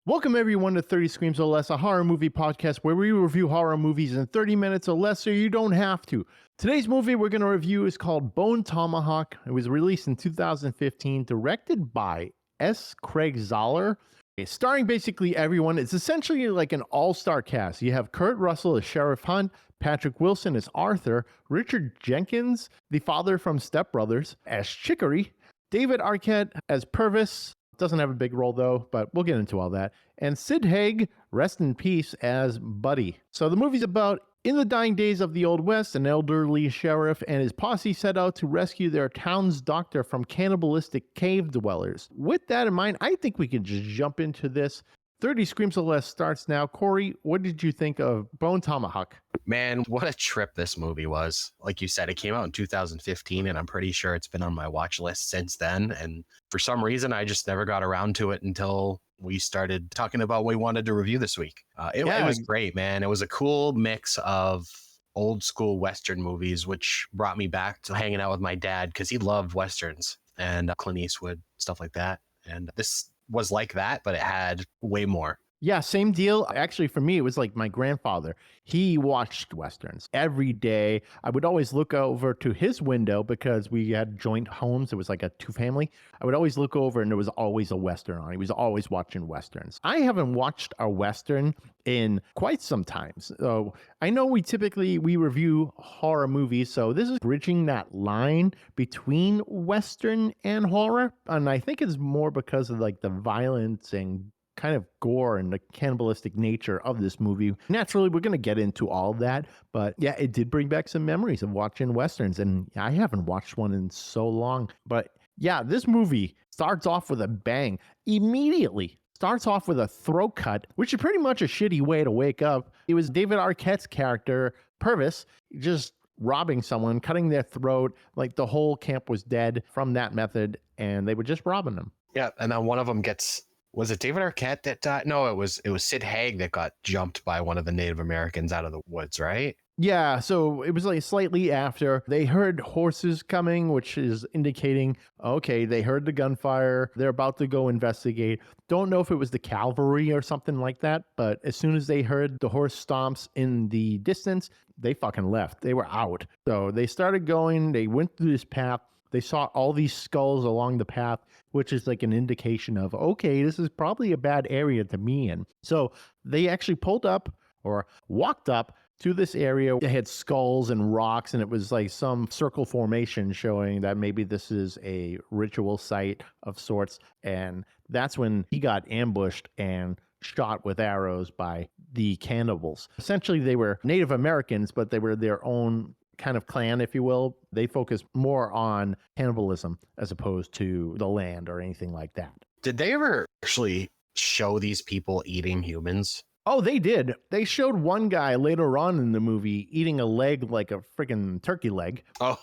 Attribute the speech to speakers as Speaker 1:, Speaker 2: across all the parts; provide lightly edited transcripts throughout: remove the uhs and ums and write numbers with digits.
Speaker 1: Welcome everyone to 30 Screams or Less, a horror movie podcast where we review horror movies in 30 minutes or less so you don't have to. Today's movie we're going to review is called Bone Tomahawk. It was released in 2015, directed by S. Craig Zahler. Starring basically everyone. It's essentially like an all-star cast. You have Kurt Russell as Sheriff Hunt, Patrick Wilson as Arthur, Richard Jenkins, the father from Step Brothers, as Chicory, David Arquette as Purvis. Doesn't have a big role though, but we'll get into all that. And Sid Haig, rest in peace, as Buddy. So the movie's about in the dying days of the Old West, an elderly sheriff and his posse set out to rescue their town's doctor from cannibalistic cave dwellers. With that in mind, I think we can just jump into this. 30 Screams or Less starts now. Corey, what did you think of Bone Tomahawk?
Speaker 2: Man, what a trip this movie was. Like you said, it came out in 2015, and I'm pretty sure it's been on my watch list since then. And for some reason, I just never got around to it until we started talking about what we wanted to review this week. It was great, man. It was a cool mix of old school Western movies, which brought me back to hanging out with my dad because he loved Westerns and Clint Eastwood, stuff like that. And this was like that, but it had way more.
Speaker 1: Yeah, same deal. Actually, for me, it was like my grandfather. He watched Westerns every day. I would always look over to his window because we had joint homes. It was like a two-family. I would always look over and there was always a Western on. He was always watching Westerns. I haven't watched a Western in quite some time. So I know we review horror movies. So this is bridging that line between Western and horror. And I think it's more because of like the violence and kind of gore and the cannibalistic nature of this movie. Naturally, we're going to get into all of that, but yeah, it did bring back some memories of watching Westerns, and I haven't watched one in so long. But yeah, this movie starts off with a bang. Immediately starts off with a throat cut, which is pretty much a shitty way to wake up. It was David Arquette's character, Purvis, just robbing someone, cutting their throat. Like the whole camp was dead from that method, and they were just robbing them.
Speaker 2: Yeah, and then one of them gets... Was it David Arquette that died? No, it was Sid Haig that got jumped by one of the Native Americans out of the woods, right?
Speaker 1: Yeah, so it was like slightly after. They heard horses coming, which is indicating, okay, they heard the gunfire. They're about to go investigate. Don't know if it was the cavalry or something like that, but as soon as they heard the horse stomps in the distance, they fucking left. They were out. So they started going. They went through this path. They saw all these skulls along the path, which is like an indication of, okay, this is probably a bad area to be in. So they actually pulled up or walked up to this area. They had skulls and rocks, and it was like some circle formation showing that maybe this is a ritual site of sorts. And that's when he got ambushed and shot with arrows by the cannibals. Essentially, they were Native Americans, but they were their own kind of clan, if you will. They focus more on cannibalism as opposed to the land or anything like that.
Speaker 2: Did they ever actually show these people eating humans?
Speaker 1: Oh, they did. They showed one guy later on in the movie eating a leg like a freaking turkey leg.
Speaker 2: Oh,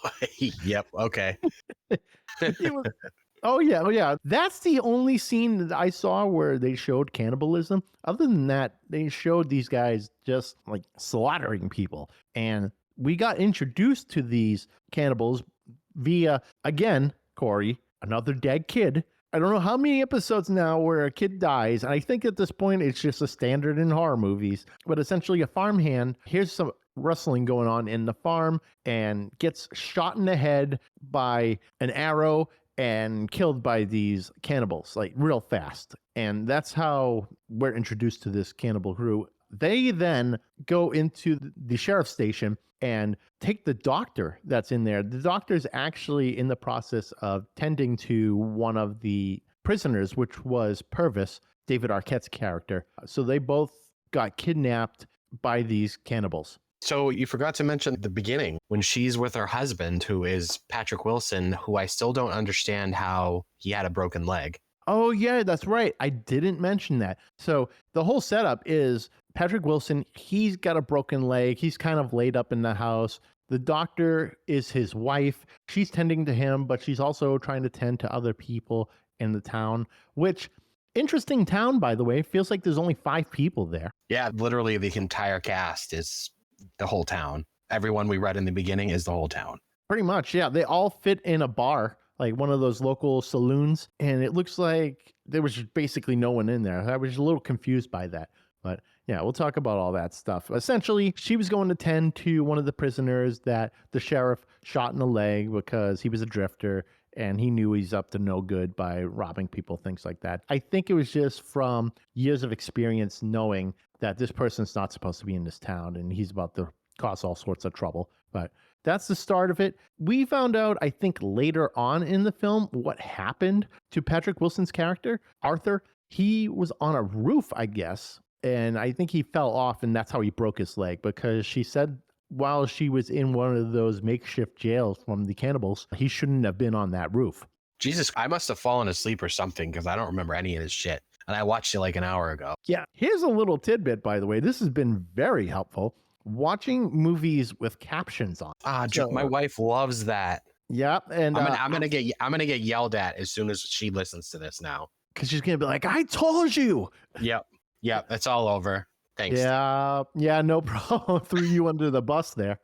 Speaker 2: yep. Okay.
Speaker 1: Oh, yeah. That's the only scene that I saw where they showed cannibalism. Other than that, they showed these guys just like slaughtering people. And we got introduced to these cannibals via, again, Corey, another dead kid. I don't know how many episodes now where a kid dies. And I think at this point, it's just a standard in horror movies. But essentially a farmhand, here's some rustling going on in the farm and gets shot in the head by an arrow and killed by these cannibals, like real fast. And that's how we're introduced to this cannibal crew. They then go into the sheriff's station and take the doctor that's in there. The doctor's actually in the process of tending to one of the prisoners, which was Purvis, David Arquette's character. So they both got kidnapped by these cannibals.
Speaker 2: So you forgot to mention at the beginning when she's with her husband, who is Patrick Wilson, who I still don't understand how he had a broken leg.
Speaker 1: Oh, yeah, that's right. I didn't mention that. So the whole setup is Patrick Wilson, he's got a broken leg. He's kind of laid up in the house. The doctor is his wife. She's tending to him, but she's also trying to tend to other people in the town, which, interesting town, by the way. Feels like there's only 5 people there.
Speaker 2: Yeah, literally the entire cast is the whole town. Everyone we read in the beginning is the whole town.
Speaker 1: Pretty much, yeah. They all fit in a bar like one of those local saloons, and it looks like there was just basically no one in there. I was a little confused by that. But yeah, we'll talk about all that stuff. Essentially, she was going to tend to one of the prisoners that the sheriff shot in the leg because he was a drifter and he knew he's up to no good by robbing people, things like that. I think it was just from years of experience knowing that this person's not supposed to be in this town and he's about to cause all sorts of trouble. But that's the start of it. We found out, I think, later on in the film what happened to Patrick Wilson's character, Arthur. He was on a roof, I guess, and I think he fell off, and that's how he broke his leg, because she said while she was in one of those makeshift jails from the cannibals, he shouldn't have been on that roof.
Speaker 2: Jesus, I must have fallen asleep or something because I don't remember any of this shit. And I watched it like an hour ago.
Speaker 1: Yeah, here's a little tidbit, by the way. This has been very helpful. Watching movies with captions on.
Speaker 2: My wife loves that.
Speaker 1: Yeah, and
Speaker 2: I'm gonna get yelled at as soon as she listens to this now.
Speaker 1: Because she's gonna be like, "I told you."
Speaker 2: Yep, it's all over. Thanks.
Speaker 1: Yeah, no problem. Threw you under the bus there.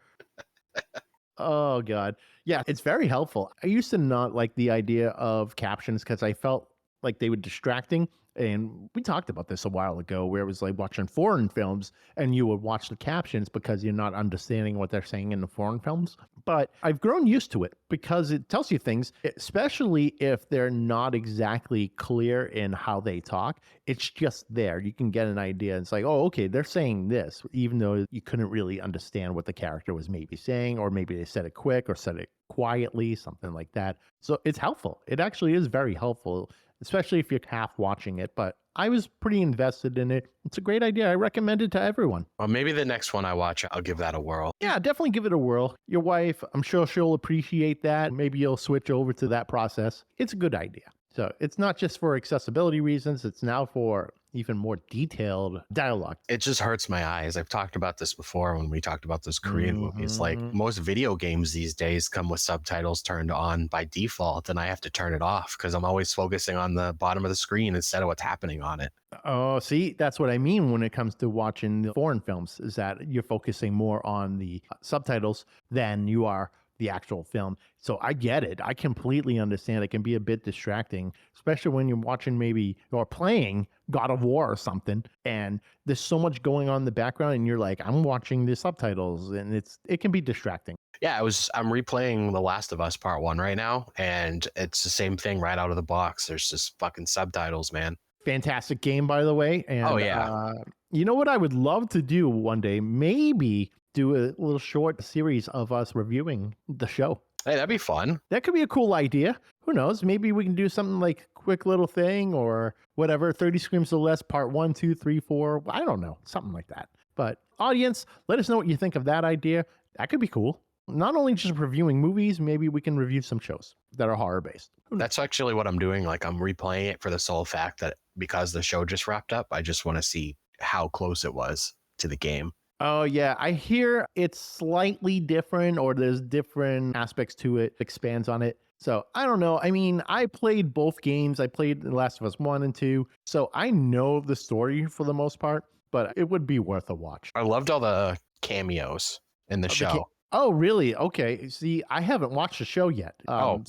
Speaker 1: Oh God, yeah, it's very helpful. I used to not like the idea of captions because I felt like they were distracting. And we talked about this a while ago, where it was like watching foreign films and you would watch the captions because you're not understanding what they're saying in the foreign films. But I've grown used to it because it tells you things, especially if they're not exactly clear in how they talk. It's just there. You can get an idea. It's like, oh, okay, they're saying this, even though you couldn't really understand what the character was maybe saying, or maybe they said it quick or said it quietly, something like that. So it's helpful. It actually is very helpful, especially if you're half watching it. But I was pretty invested in it. It's a great idea. I recommend it to everyone.
Speaker 2: Well, maybe the next one I watch, I'll give that a whirl.
Speaker 1: Yeah, definitely give it a whirl. Your wife, I'm sure she'll appreciate that. Maybe you'll switch over to that process. It's a good idea. So it's not just for accessibility reasons. It's now for even more detailed dialogue.
Speaker 2: It just hurts my eyes. I've talked about this before when we talked about those Korean movies. Like most video games these days come with subtitles turned on by default, and I have to turn it off because I'm always focusing on the bottom of the screen instead of what's happening on it.
Speaker 1: Oh, see, that's what I mean when it comes to watching the foreign films, is that you're focusing more on the subtitles than you are the actual film. So I get it. I completely understand. It can be a bit distracting, especially when you're watching maybe or playing God of War or something, and there's so much going on in the background, and you're like, I'm watching the subtitles, and it can be distracting.
Speaker 2: Yeah, I'm replaying The Last of Us Part 1 right now, and it's the same thing right out of the box. There's just fucking subtitles, man.
Speaker 1: Fantastic game, by the way. And
Speaker 2: oh yeah.
Speaker 1: You know what I would love to do one day? Maybe do a little short series of us reviewing the show.
Speaker 2: Hey, that'd be fun.
Speaker 1: That could be a cool idea. Who knows? Maybe we can do something like quick little thing or whatever. 30 Screams or Less, part 1, 2, 3, 4. I don't know. Something like that. But audience, let us know what you think of that idea. That could be cool. Not only just reviewing movies, maybe we can review some shows that are horror based.
Speaker 2: That's actually what I'm doing. Like, I'm replaying it for the sole fact that because the show just wrapped up, I just want to see how close it was to the game.
Speaker 1: Oh, yeah. I hear it's slightly different, or there's different aspects to it, expands on it. So I don't know. I mean, I played both games. I played The Last of Us 1 and 2. So I know the story for the most part, but it would be worth a watch.
Speaker 2: I loved all the cameos in the show.
Speaker 1: Oh, really? Okay. See, I haven't watched the show yet.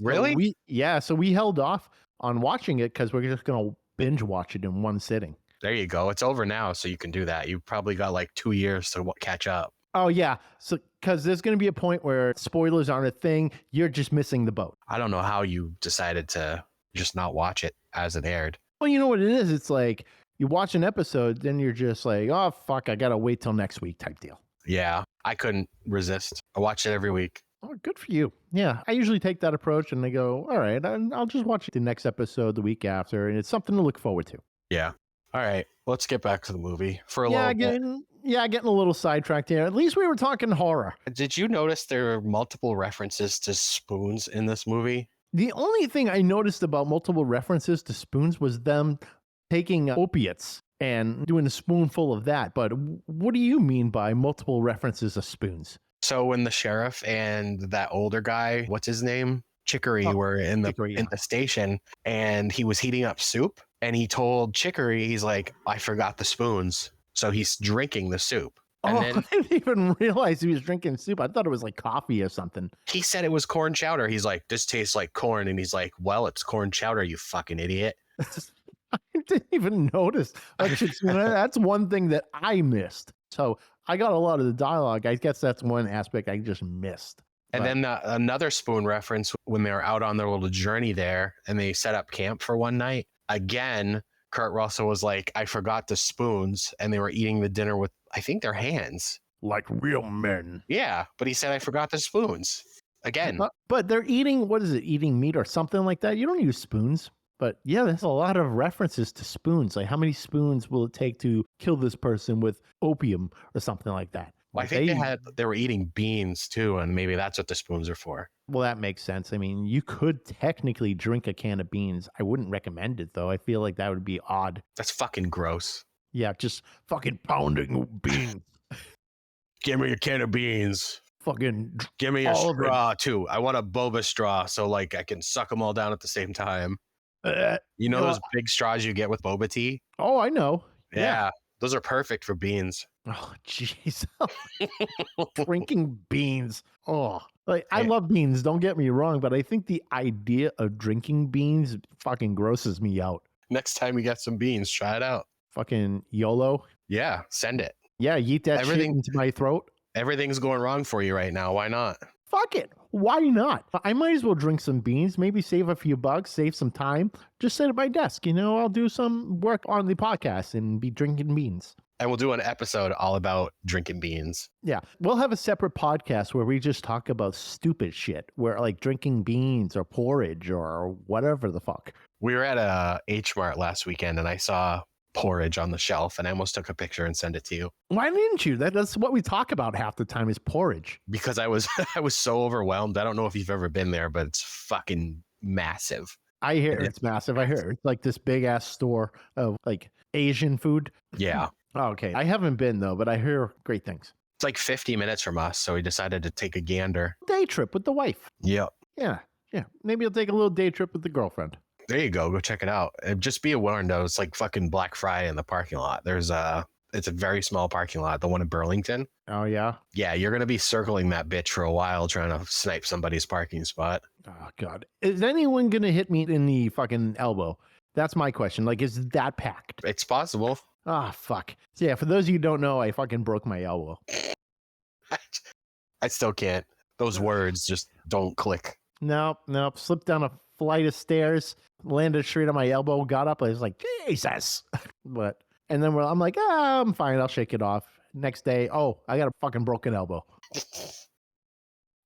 Speaker 2: Really?
Speaker 1: So we held off on watching it because we're just going to binge watch it in one sitting.
Speaker 2: There you go. It's over now, so you can do that. You've probably got like 2 years to catch up.
Speaker 1: Oh, yeah. So, because there's going to be a point where spoilers aren't a thing. You're just missing the boat.
Speaker 2: I don't know how you decided to just not watch it as it aired.
Speaker 1: Well, you know what it is? It's like you watch an episode, then you're just like, oh, fuck, I got to wait till next week type deal.
Speaker 2: Yeah, I couldn't resist. I watched it every week.
Speaker 1: Oh, good for you. Yeah, I usually take that approach and I go, all right, I'll just watch the next episode the week after, and it's something to look forward to.
Speaker 2: Yeah. All right, let's get back to the movie for a little bit.
Speaker 1: Getting a little sidetracked here. At least we were talking horror.
Speaker 2: Did you notice there are multiple references to spoons in this movie?
Speaker 1: The only thing I noticed about multiple references to spoons was them taking opiates and doing a spoonful of that. But what do you mean by multiple references of spoons?
Speaker 2: So when the sheriff and that older guy, what's his name? Chicory, were in the station, and he was heating up soup, and he told Chicory, he's like, I forgot the spoons. So he's drinking the soup. And
Speaker 1: Oh,
Speaker 2: then
Speaker 1: I didn't even realize he was drinking soup. I thought it was like coffee or something.
Speaker 2: he said it was corn chowder. He's like, this tastes like corn. And he's like, well, it's corn chowder, you fucking idiot.
Speaker 1: I didn't even notice. That's one thing that I missed. So I got a lot of the dialogue. I guess that's one aspect I just missed.
Speaker 2: And
Speaker 1: But
Speaker 2: then another spoon reference when they were out on their little journey there and they set up camp for one night. Again, Kurt Russell was like, I forgot the spoons. And they were eating the dinner with, I think, their hands.
Speaker 1: like real men.
Speaker 2: Yeah, but he said, I forgot the spoons. Again.
Speaker 1: But they're eating, what is it, eating meat or something like that? You don't use spoons. But yeah, there's a lot of references to spoons. Like, how many spoons will it take to kill this person with opium or something like that?
Speaker 2: Well, I think they were eating beans too, and maybe that's what the spoons are for.
Speaker 1: Well, that makes sense. I mean, you could technically drink a can of beans. I wouldn't recommend it, though. I feel like that would be odd.
Speaker 2: That's fucking gross.
Speaker 1: Yeah, just fucking pounding beans.
Speaker 2: Give me a can of beans.
Speaker 1: Fucking
Speaker 2: give me a straw too. I want a boba straw so like I can suck them all down at the same time. You know those big straws you get with boba tea?
Speaker 1: Oh, I know.
Speaker 2: Yeah. Those are perfect for beans.
Speaker 1: Oh, jeez. Drinking beans. Oh, like I love beans. Don't get me wrong, but I think the idea of drinking beans fucking grosses me out.
Speaker 2: Next time you get some beans, try it out.
Speaker 1: Fucking YOLO.
Speaker 2: Yeah, send it.
Speaker 1: Yeah, eat that shit into my throat.
Speaker 2: Everything's going wrong for you right now. Why not?
Speaker 1: Fuck it. Why not? I might as well drink some beans, maybe save a few bucks, save some time. Just sit at my desk. I'll do some work on the podcast and be drinking beans.
Speaker 2: And we'll do an episode all about drinking beans.
Speaker 1: Yeah. We'll have a separate podcast where we just talk about stupid shit, where like drinking beans or porridge or whatever the fuck.
Speaker 2: We were at a H Mart last weekend and I saw porridge on the shelf and I almost took a picture and sent it to you.
Speaker 1: Why didn't you? That's what we talk about half the time is porridge.
Speaker 2: Because I was so overwhelmed. I don't know if you've ever been there, but it's fucking massive.
Speaker 1: I hear it's massive. I hear it's like this big ass store of like Asian food.
Speaker 2: Yeah.
Speaker 1: Oh, okay. I haven't been though, but I hear great things.
Speaker 2: It's like 50 minutes from us, so we decided to take a gander.
Speaker 1: Day trip with the wife.
Speaker 2: Yep.
Speaker 1: Yeah. Maybe I'll take a little day trip with the girlfriend.
Speaker 2: There you go. Go check it out. Just be warned though, it's like fucking Black Friday in the parking lot. It's a very small parking lot, the one in Burlington.
Speaker 1: Oh yeah?
Speaker 2: Yeah, you're gonna be circling that bitch for a while trying to snipe somebody's parking spot.
Speaker 1: Oh god. Is anyone gonna hit me in the fucking elbow? That's my question. Like, is that packed?
Speaker 2: It's possible.
Speaker 1: Ah, fuck. So yeah, for those of you who don't know, I fucking broke my elbow.
Speaker 2: I still can't. Those words just don't click.
Speaker 1: Nope. Slipped down a flight of stairs, landed straight on my elbow, got up. I was like, Jesus. And then I'm like, I'm fine. I'll shake it off. Next day, I got a fucking broken elbow.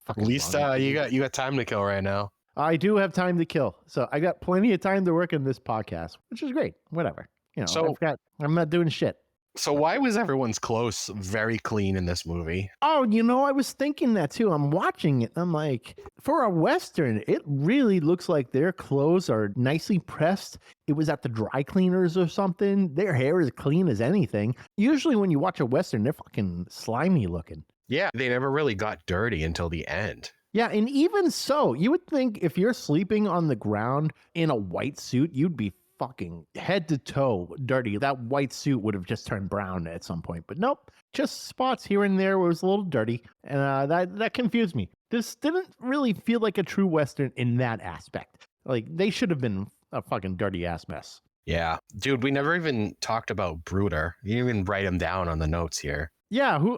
Speaker 2: At least you got time to kill right now.
Speaker 1: I do have time to kill. So I got plenty of time to work on this podcast, which is great. Whatever. I'm not doing shit.
Speaker 2: So why was everyone's clothes very clean in this movie?
Speaker 1: Oh, I was thinking that too. I'm watching it. I'm like, for a Western, it really looks like their clothes are nicely pressed. It was at the dry cleaners or something. Their hair is clean as anything. Usually when you watch a Western, they're fucking slimy looking.
Speaker 2: Yeah, they never really got dirty until the end.
Speaker 1: Yeah, and even so, you would think if you're sleeping on the ground in a white suit, you'd be fucking head to toe dirty. That white suit would have just turned brown at some point, but nope, just spots here and there where it was a little dirty, and that confused me. This didn't really feel like a true Western in that aspect. Like, they should have been a fucking dirty ass mess.
Speaker 2: Yeah, dude, we never even talked about Bruder. You didn't even write him down on the notes here.
Speaker 1: Yeah, who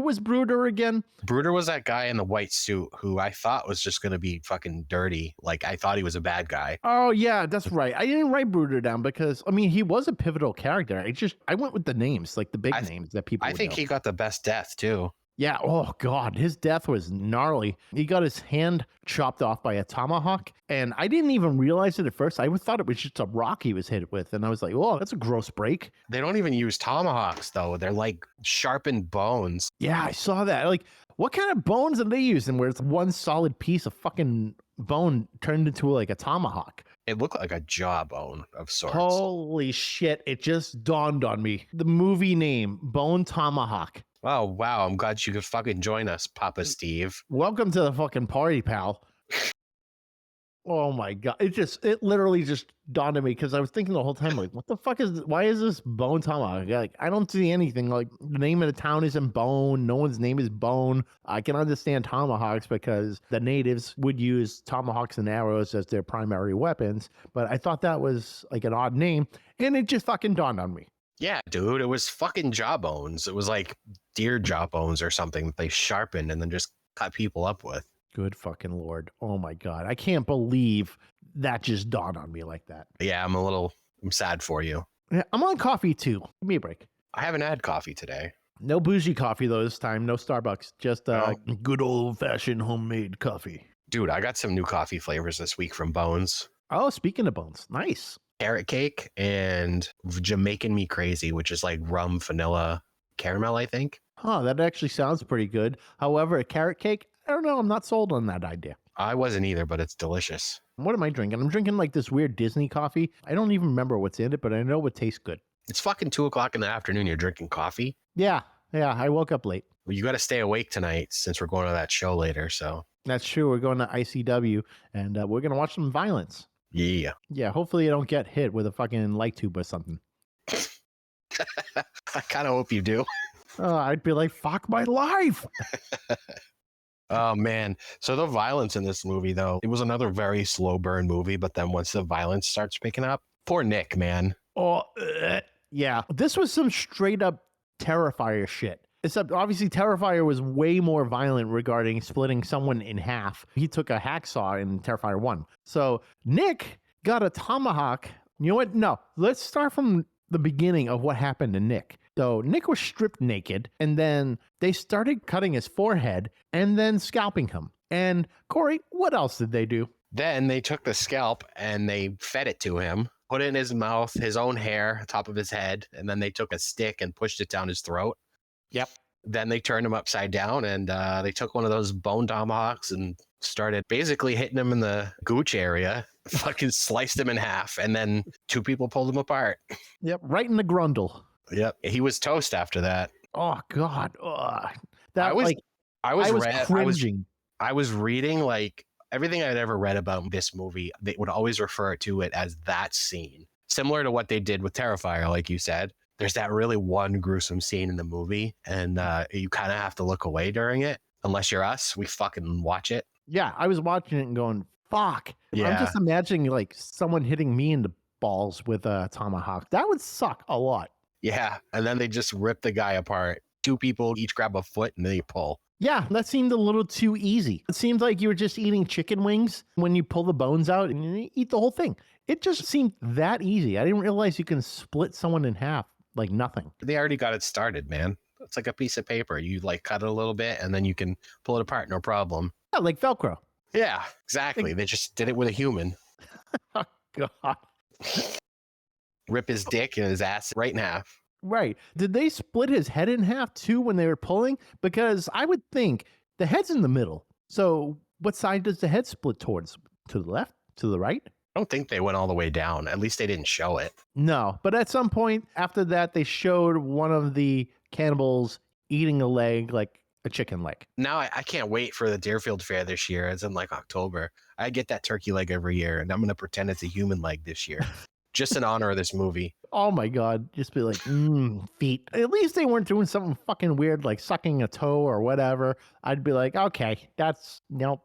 Speaker 1: was Bruder again?
Speaker 2: Bruder was that guy in the white suit who I thought was just going to be fucking dirty. Like, I thought he was a bad guy.
Speaker 1: Oh, yeah, that's right. I didn't write Bruder down because, he was a pivotal character. I went with the names, like the big names that people
Speaker 2: I think he got the best death, too.
Speaker 1: Yeah, oh God, his death was gnarly. He got his hand chopped off by a tomahawk, and I didn't even realize it at first. I thought it was just a rock he was hit with, and I was like, oh, that's a gross break.
Speaker 2: They don't even use tomahawks, though. They're like sharpened bones.
Speaker 1: Yeah, I saw that. Like, what kind of bones are they using where it's one solid piece of fucking bone turned into like a tomahawk?
Speaker 2: It looked like a jawbone of sorts.
Speaker 1: Holy shit, it just dawned on me. The movie name, Bone Tomahawk.
Speaker 2: Oh, wow. I'm glad you could fucking join us, Papa Steve.
Speaker 1: Welcome to the fucking party, pal. Oh my God. It literally just dawned on me because I was thinking the whole time, like, what the fuck why is this Bone Tomahawk? Like, I don't see anything. Like, the name of the town isn't Bone. No one's name is Bone. I can understand tomahawks because the natives would use tomahawks and arrows as their primary weapons. But I thought that was like an odd name. And it just fucking dawned on me.
Speaker 2: Yeah, dude, it was fucking jawbones. It was like deer jawbones or something that they sharpened and then just cut people up with.
Speaker 1: Good fucking Lord. Oh my God. I can't believe that just dawned on me like that.
Speaker 2: Yeah, I'm sad for you.
Speaker 1: Yeah, I'm on coffee too. Give me a break.
Speaker 2: I haven't had coffee today.
Speaker 1: No bougie coffee though this time. No Starbucks. Just
Speaker 2: No.
Speaker 1: good old fashioned homemade coffee.
Speaker 2: Dude, I got some new coffee flavors this week from Bones.
Speaker 1: Oh, speaking of Bones, nice.
Speaker 2: Carrot cake and Jamaican Me Crazy, which is like rum, vanilla, caramel, I think.
Speaker 1: Huh, that actually sounds pretty good. However, a carrot cake, I don't know. I'm not sold on that idea.
Speaker 2: I wasn't either, but it's delicious.
Speaker 1: What am I drinking? I'm drinking like this weird Disney coffee. I don't even remember what's in it, but I know it tastes good.
Speaker 2: It's fucking 2 o'clock in the afternoon. You're drinking coffee.
Speaker 1: Yeah, I woke up late.
Speaker 2: Well, you got to stay awake tonight since we're going to that show later. So
Speaker 1: That's true. We're going to ICW and we're going to watch some violence.
Speaker 2: yeah.
Speaker 1: Yeah, hopefully I don't get hit with a fucking light tube or something.
Speaker 2: I kind of hope you do.
Speaker 1: I'd be like, fuck my life.
Speaker 2: Oh man. So the violence in this movie though, it was another very slow burn movie, but then once the violence starts picking up, poor Nick, man.
Speaker 1: Oh, yeah. This was some straight up Terrifier shit. Except obviously Terrifier was way more violent regarding splitting someone in half. He took a hacksaw in Terrifier 1. So Nick got a tomahawk. You know what? No, let's start from the beginning of what happened to Nick. So Nick was stripped naked, and then they started cutting his forehead and then scalping him. And Corey, what else did they do?
Speaker 2: Then they took the scalp and they fed it to him, put it in his mouth, his own hair, top of his head, and then they took a stick and pushed it down his throat.
Speaker 1: Yep.
Speaker 2: Then they turned him upside down and they took one of those bone tomahawks and started basically hitting him in the gooch area, fucking sliced him in half, and then 2 people pulled him apart.
Speaker 1: Yep, right in the grundle.
Speaker 2: Yep. He was toast after that.
Speaker 1: Oh God. Ugh.
Speaker 2: I was
Speaker 1: cringing.
Speaker 2: I was reading like everything I'd ever read about this movie, they would always refer to it as that scene. Similar to what they did with Terrifier, like you said. There's that really one gruesome scene in the movie, and you kind of have to look away during it. Unless you're us, we fucking watch it.
Speaker 1: Yeah, I was watching it and going, fuck.
Speaker 2: Yeah.
Speaker 1: I'm just imagining like someone hitting me in the balls with a tomahawk. That would suck a lot.
Speaker 2: Yeah, and then they just rip the guy apart. 2 people each grab a foot and they pull.
Speaker 1: Yeah, that seemed a little too easy. It seemed like you were just eating chicken wings when you pull the bones out and you eat the whole thing. It just seemed that easy. I didn't realize you can split someone in half like nothing.
Speaker 2: They already got it started, man. It's like a piece of paper. You like cut it a little bit and then you can pull it apart, no problem.
Speaker 1: Yeah, like Velcro.
Speaker 2: Yeah, exactly. They just did it with a human.
Speaker 1: Oh, God.
Speaker 2: Rip his dick and his ass right in half.
Speaker 1: Right. Did they split his head in half too when they were pulling? Because I would think the head's in the middle. So what side does the head split towards? To the left? To the right?
Speaker 2: I don't think they went all the way down. At least they didn't show it.
Speaker 1: No. But at some point after that, they showed one of the cannibals eating a leg, like a chicken leg.
Speaker 2: Now I can't wait for the Deerfield Fair this year. It's in like October. I get that turkey leg every year, and I'm going to pretend it's a human leg this year. Just in honor of this movie.
Speaker 1: Oh my God. Just be like, feet. At least they weren't doing something fucking weird like sucking a toe or whatever. I'd be like, okay, that's nope,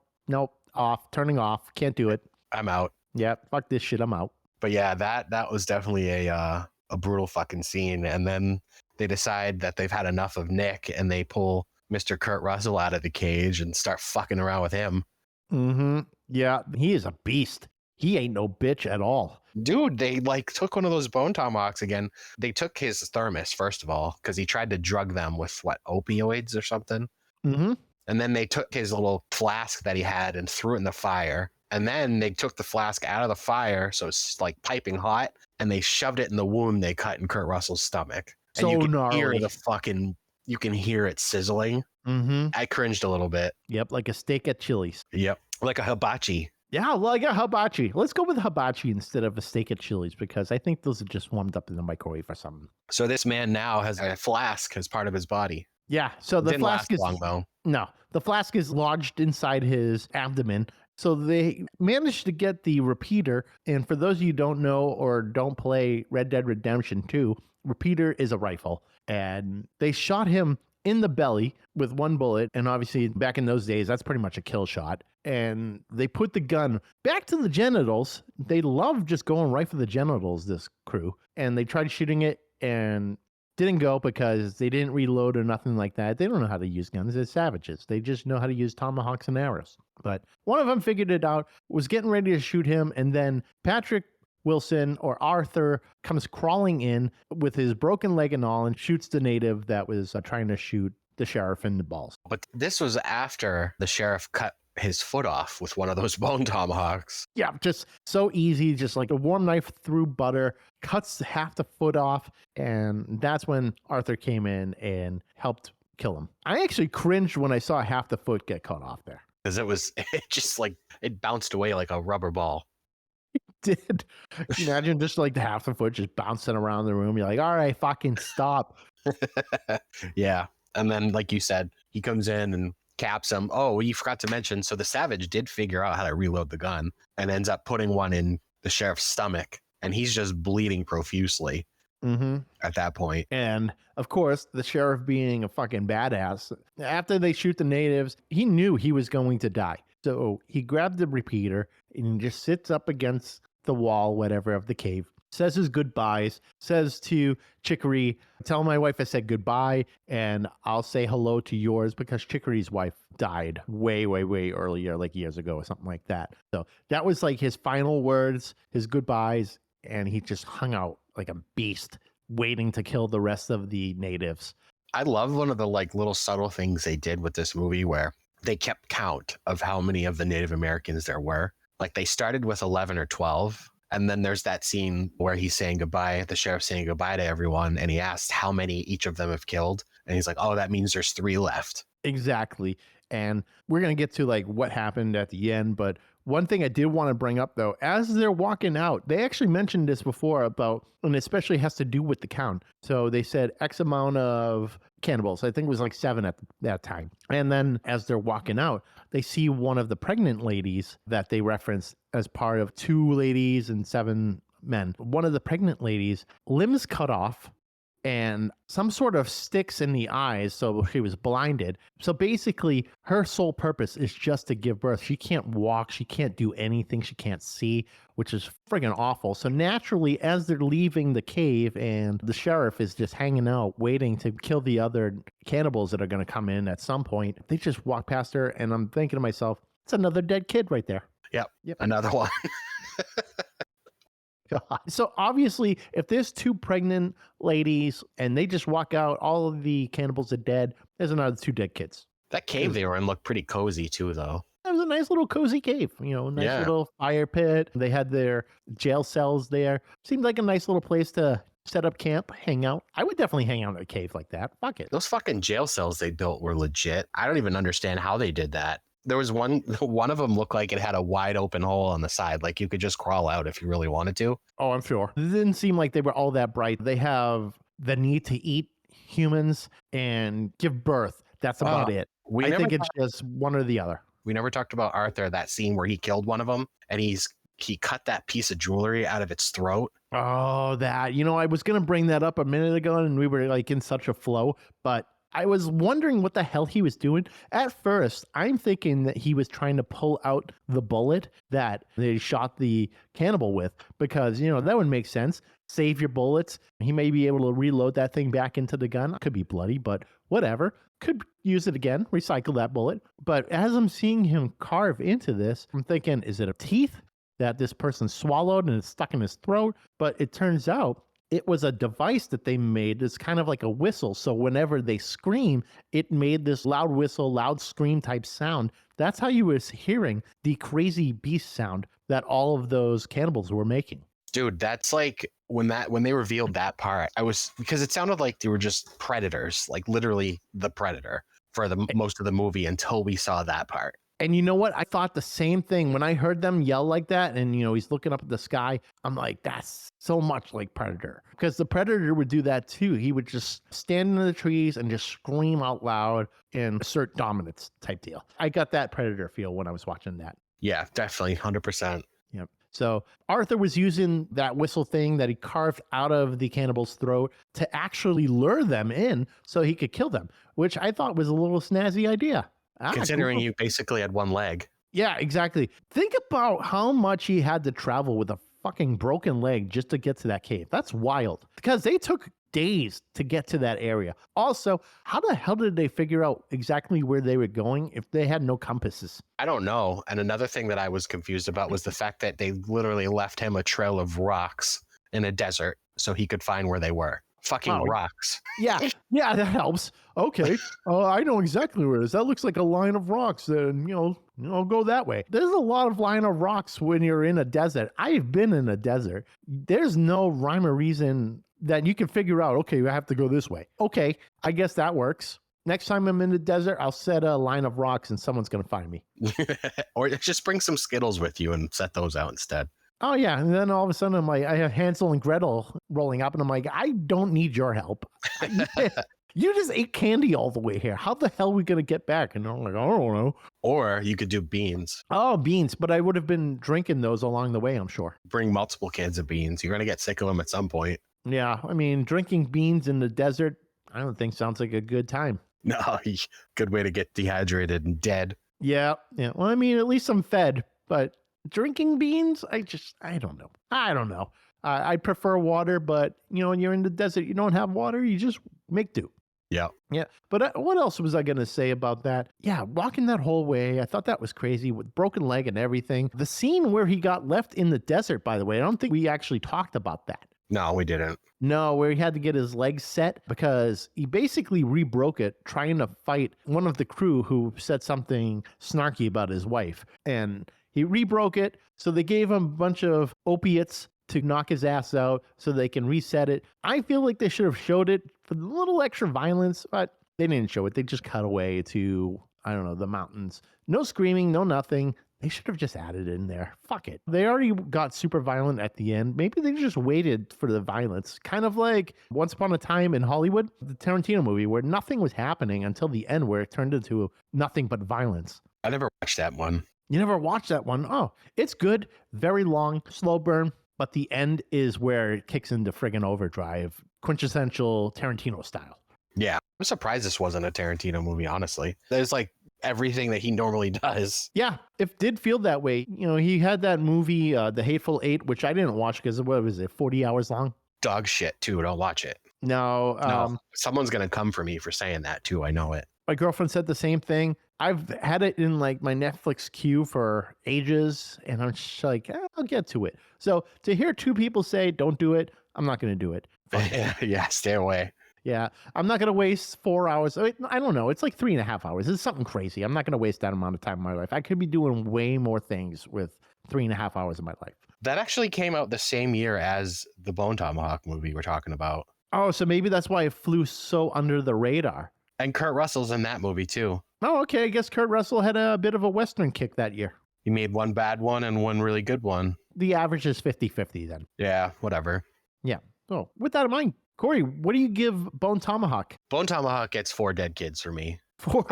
Speaker 1: off, turning off. Can't do it.
Speaker 2: I'm out.
Speaker 1: Yeah, fuck this shit. I'm out.
Speaker 2: But yeah, that was definitely a brutal fucking scene. And then they decide that they've had enough of Nick and they pull Mr. Kurt Russell out of the cage and start fucking around with him.
Speaker 1: Mm-hmm. Yeah, he is a beast. He ain't no bitch at all.
Speaker 2: Dude, they like took one of those bone tomahawks again. They took his thermos, first of all, because he tried to drug them with opioids or something.
Speaker 1: Mm-hmm.
Speaker 2: And then they took his little flask that he had and threw it in the fire. And then they took the flask out of the fire, so it's like piping hot, and they shoved it in the wound they cut in Kurt Russell's stomach.
Speaker 1: So
Speaker 2: and you can
Speaker 1: gnarly.
Speaker 2: hear you can hear it sizzling.
Speaker 1: Mm-hmm.
Speaker 2: I cringed a little bit.
Speaker 1: Yep, like a steak at Chili's.
Speaker 2: Yep. Like a hibachi.
Speaker 1: Yeah, like a hibachi. Let's go with hibachi instead of a steak at Chili's because I think those are just warmed up in the microwave or something.
Speaker 2: So this man now has a flask as part of his body.
Speaker 1: Yeah, so the
Speaker 2: Didn't
Speaker 1: flask
Speaker 2: last
Speaker 1: is
Speaker 2: long though.
Speaker 1: no, the flask is lodged inside his abdomen, So they managed to get the repeater. And for those of you who don't know or don't play Red Dead Redemption 2, repeater is a rifle. And they shot him in the belly with one bullet. And obviously, back in those days, that's pretty much a kill shot. And they put the gun back to the genitals. They love just going right for the genitals, this crew. And they tried shooting it and didn't go because they didn't reload or nothing like that. They don't know how to use guns. They're savages. They just know how to use tomahawks and arrows. But one of them figured it out, was getting ready to shoot him. And then Patrick Wilson, or Arthur, comes crawling in with his broken leg and all and shoots the native that was trying to shoot the sheriff in the balls.
Speaker 2: But this was after the sheriff cut his foot off with one of those bone tomahawks.
Speaker 1: Yeah, just so easy, just like a warm knife through butter, cuts half the foot off, and that's when Arthur came in and helped kill him. I actually cringed when I saw half the foot get cut off there.
Speaker 2: Because it just like, it bounced away like a rubber ball.
Speaker 1: Did you imagine just like the half the foot just bouncing around the room? You're like, all right, fucking stop.
Speaker 2: Yeah. And then, like you said, he comes in and caps him. Oh, you forgot to mention. So the savage did figure out how to reload the gun and ends up putting one in the sheriff's stomach. And he's just bleeding profusely at that point.
Speaker 1: And of course, the sheriff being a fucking badass, after they shoot the natives, he knew he was going to die. So he grabbed the repeater and he just sits up against the wall, whatever, of the cave, says his goodbyes, says to Chicory, tell my wife I said goodbye, and I'll say hello to yours, because Chicory's wife died way, way, way earlier, like years ago or something like that. So that was like his final words, his goodbyes, and he just hung out like a beast, waiting to kill the rest of the natives.
Speaker 2: I love one of the like little subtle things they did with this movie where they kept count of how many of the Native Americans there were. Like they started with 11 or 12. And then there's that scene where he's saying goodbye, the sheriff saying goodbye to everyone. And he asked how many each of them have killed. And he's like, oh, that means there's 3 left.
Speaker 1: Exactly. And we're going to get to like what happened at the end. But one thing I did want to bring up, though, as they're walking out, they actually mentioned this before about, and especially has to do with the count. So they said X amount of cannibals. I think it was like 7 at that time. And then as they're walking out, they see one of the pregnant ladies that they referenced as part of 2 ladies and 7 men. One of the pregnant ladies, limbs cut off, and some sort of sticks in the eyes, so she was blinded. So basically, her sole purpose is just to give birth. She can't walk, she can't do anything, she can't see, which is friggin' awful. So naturally, as they're leaving the cave and the sheriff is just hanging out, waiting to kill the other cannibals that are going to come in at some point, they just walk past her, and I'm thinking to myself, it's another dead kid right there.
Speaker 2: Yep. Another one.
Speaker 1: God. So obviously, if there's 2 pregnant ladies and they just walk out, all of the cannibals are dead, there's another 2 dead kids.
Speaker 2: That cave they were in looked pretty cozy too, though.
Speaker 1: It was a nice little cozy cave, nice little fire pit. They had their jail cells there. Seemed like a nice little place to set up camp, hang out. I would definitely hang out in a cave like that. Fuck it.
Speaker 2: Those fucking jail cells they built were legit. I don't even understand how they did that. There was one of them looked like it had a wide open hole on the side. Like you could just crawl out if you really wanted to.
Speaker 1: Oh, I'm sure. It didn't seem like they were all that bright. They have the need to eat humans and give birth. That's about it. I think it's just one or the other.
Speaker 2: We never talked about Arthur, that scene where he killed one of them and he cut that piece of jewelry out of its throat.
Speaker 1: Oh, that. I was going to bring that up a minute ago and we were like in such a flow, but I was wondering what the hell he was doing. At first, I'm thinking that he was trying to pull out the bullet that they shot the cannibal with, because, that would make sense. Save your bullets. He may be able to reload that thing back into the gun. Could be bloody, but whatever. Could use it again, recycle that bullet. But as I'm seeing him carve into this, I'm thinking, is it a teeth that this person swallowed and it's stuck in his throat? But it turns out it was a device that they made. It's kind of like a whistle. So whenever they scream, it made this loud whistle, loud scream type sound. That's how you was hearing the crazy beast sound that all of those cannibals were making.
Speaker 2: Dude, that's like when they revealed that part, because it sounded like they were just predators, like literally the predator for the most of the movie until we saw that part.
Speaker 1: And you know what? I thought the same thing when I heard them yell like that. And, he's looking up at the sky. I'm like, that's so much like Predator, because the Predator would do that too. He would just stand in the trees and just scream out loud and assert dominance type deal. I got that Predator feel when I was watching that.
Speaker 2: Yeah, definitely. 100%.
Speaker 1: Yep. So Arthur was using that whistle thing that he carved out of the cannibal's throat to actually lure them in so he could kill them, which I thought was a little snazzy idea.
Speaker 2: Considering you basically had one leg.
Speaker 1: Yeah, exactly. Think about how much he had to travel with a fucking broken leg just to get to that cave. That's wild because they took days to get to that area. Also, how the hell did they figure out exactly where they were going if they had no compasses?
Speaker 2: I don't know. And another thing that I was confused about was the fact that they literally left him a trail of rocks in a desert so he could find where they were. Fucking
Speaker 1: Oh,
Speaker 2: rocks.
Speaker 1: yeah, yeah, that helps. Okay, I know exactly where it is. That looks like a line of rocks. Then I'll go that way. There's a lot of line of rocks when you're in a desert. I've been in a desert. There's no rhyme or reason that you can figure out. Okay, I have to go this way. Okay, I guess that works. Next time I'm in the desert, I'll set a line of rocks and someone's gonna find me.
Speaker 2: Or just bring some Skittles with you and set those out instead.
Speaker 1: Oh yeah, and then all of a sudden I'm like, I have Hansel and Gretel rolling up, and I'm like, I don't need your help. You just ate candy all the way here. How the hell are we gonna get back? And I'm like, I don't know.
Speaker 2: Or you could do beans.
Speaker 1: Oh, beans, but I would have been drinking those along the way, I'm sure.
Speaker 2: Bring multiple cans of beans. You're going to get sick of them at some point.
Speaker 1: Yeah, I mean, drinking beans in the desert, I don't think sounds like a good time.
Speaker 2: No, good way to get dehydrated and dead.
Speaker 1: Yeah, yeah. Well, I mean, at least I'm fed, but drinking beans, I don't know. I don't know. I prefer water, but when you're in the desert, you don't have water, you just make do.
Speaker 2: Yeah.
Speaker 1: Yeah. But what else was I going to say about that? Yeah. Walking that whole way, I thought that was crazy with broken leg and everything. The scene where he got left in the desert, by the way, I don't think we actually talked about that.
Speaker 2: No, we didn't.
Speaker 1: No, where he had to get his legs set because he basically rebroke it trying to fight one of the crew who said something snarky about his wife. And he rebroke it. So they gave him a bunch of opiates to knock his ass out so they can reset it. I feel like they should have showed it for a little extra violence, but they didn't show it. They just cut away to, I don't know, the mountains. No screaming, no nothing. They should have just added it in there. Fuck it. They already got super violent at the end. Maybe they just waited for the violence. Kind of like Once Upon a Time in Hollywood, the Tarantino movie, where nothing was happening until the end, where it turned into nothing but violence.
Speaker 2: I never watched that one.
Speaker 1: You never watched that one? Oh, it's good. Very long, slow burn. But the end is where it kicks into friggin' overdrive, quintessential Tarantino style.
Speaker 2: Yeah. I'm surprised this wasn't a Tarantino movie, honestly. There's like everything that he normally does.
Speaker 1: Yeah, it did feel that way. He had that movie, The Hateful Eight, which I didn't watch because, what was it, 40 hours long?
Speaker 2: Dog shit, too. Don't watch it.
Speaker 1: No.
Speaker 2: Someone's going to come for me for saying that, too. I know it.
Speaker 1: My girlfriend said the same thing. I've had it in like my Netflix queue for ages, and I'm just like, I'll get to it. So to hear two people say, don't do it, I'm not going to do it.
Speaker 2: Yeah, stay away.
Speaker 1: Yeah, I'm not going to waste 4 hours. I don't know. It's like 3.5 hours. It's something crazy. I'm not going to waste that amount of time in my life. I could be doing way more things with 3.5 hours of my life.
Speaker 2: That actually came out the same year as the Bone Tomahawk movie we're talking about.
Speaker 1: Oh, so maybe that's why it flew so under the radar.
Speaker 2: And Kurt Russell's in that movie, too.
Speaker 1: Oh, okay. I guess Kurt Russell had a bit of a Western kick that year.
Speaker 2: He made one bad one and one really good one.
Speaker 1: The average is 50-50 then.
Speaker 2: Yeah, whatever.
Speaker 1: Yeah. So with that in mind, Corey, what do you give Bone Tomahawk?
Speaker 2: Bone Tomahawk gets 4 dead kids for me.
Speaker 1: Four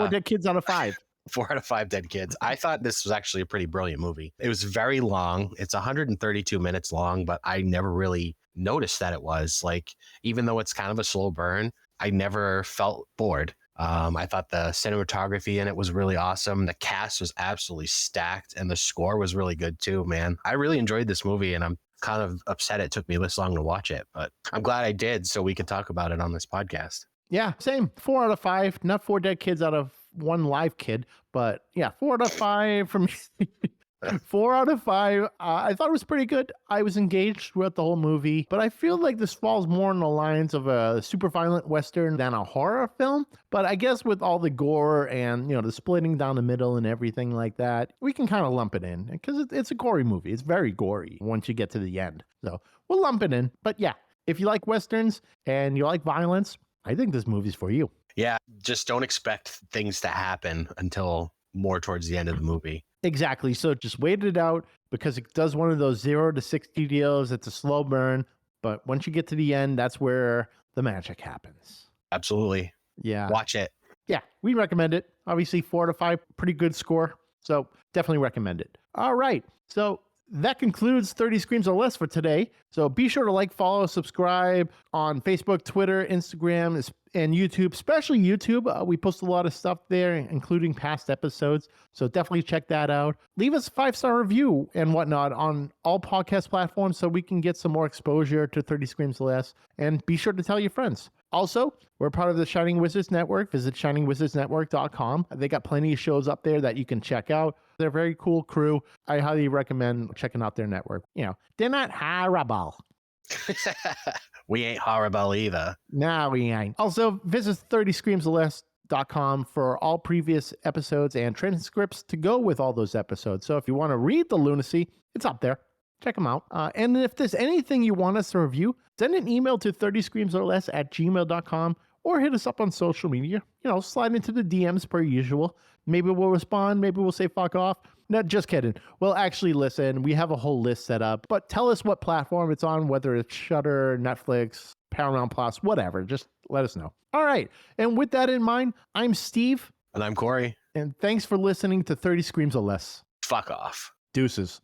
Speaker 1: dead kids out of 5.
Speaker 2: 4 out of 5 dead kids. I thought this was actually a pretty brilliant movie. It was very long. It's 132 minutes long, but I never really noticed that it was. Like, even though it's kind of a slow burn, I never felt bored. I thought the cinematography in it was really awesome. The cast was absolutely stacked, and the score was really good too, man. I really enjoyed this movie, and I'm kind of upset it took me this long to watch it, but I'm glad I did so we could talk about it on this podcast.
Speaker 1: Yeah, same. 4 out of 5. Not 4 dead kids out of 1 live kid, but yeah, 4 out of 5 from 4 out of 5. I thought it was pretty good. I was engaged throughout the whole movie, but I feel like this falls more in the lines of a super violent Western than a horror film. But I guess with all the gore and, the splitting down the middle and everything like that, we can kind of lump it in because it's a gory movie. It's very gory once you get to the end. So we'll lump it in. But yeah, if you like Westerns and you like violence, I think this movie's for you.
Speaker 2: Yeah, just don't expect things to happen until more towards the end of the movie.
Speaker 1: Exactly. So just wait it out because it does one of those 0 to 60 deals. It's a slow burn. But once you get to the end, that's where the magic happens.
Speaker 2: Absolutely.
Speaker 1: Yeah.
Speaker 2: Watch it.
Speaker 1: Yeah, we recommend it. Obviously, 4 out of 5, pretty good score. So definitely recommend it. All right. So that concludes 30 Screams or Less for today. So be sure to like, follow, subscribe on Facebook, Twitter, Instagram, and YouTube, especially YouTube. We post a lot of stuff there, including past episodes. So definitely check that out. Leave us a 5-star review and whatnot on all podcast platforms so we can get some more exposure to 30 Screams or Less. And be sure to tell your friends. Also, we're part of the Shining Wizards Network. Visit shiningwizardsnetwork.com. They got plenty of shows up there that you can check out. They're a very cool crew. I highly recommend checking out their network. They're not horrible.
Speaker 2: We ain't horrible either.
Speaker 1: No, we ain't. Also, visit 30screamsorless.com for all previous episodes and transcripts to go with all those episodes. So if you want to read the lunacy, it's up there. Check them out. And if there's anything you want us to review, send an email to 30screamsorless@gmail.com or hit us up on social media. Slide into the DMs per usual. Maybe we'll respond. Maybe we'll say fuck off. No, just kidding. We'll actually listen. We have a whole list set up. But tell us what platform it's on, whether it's Shudder, Netflix, Paramount Plus, whatever. Just let us know. All right. And with that in mind, I'm Steve.
Speaker 2: And I'm Corey.
Speaker 1: And thanks for listening to 30 Screams or Less.
Speaker 2: Fuck off.
Speaker 1: Deuces.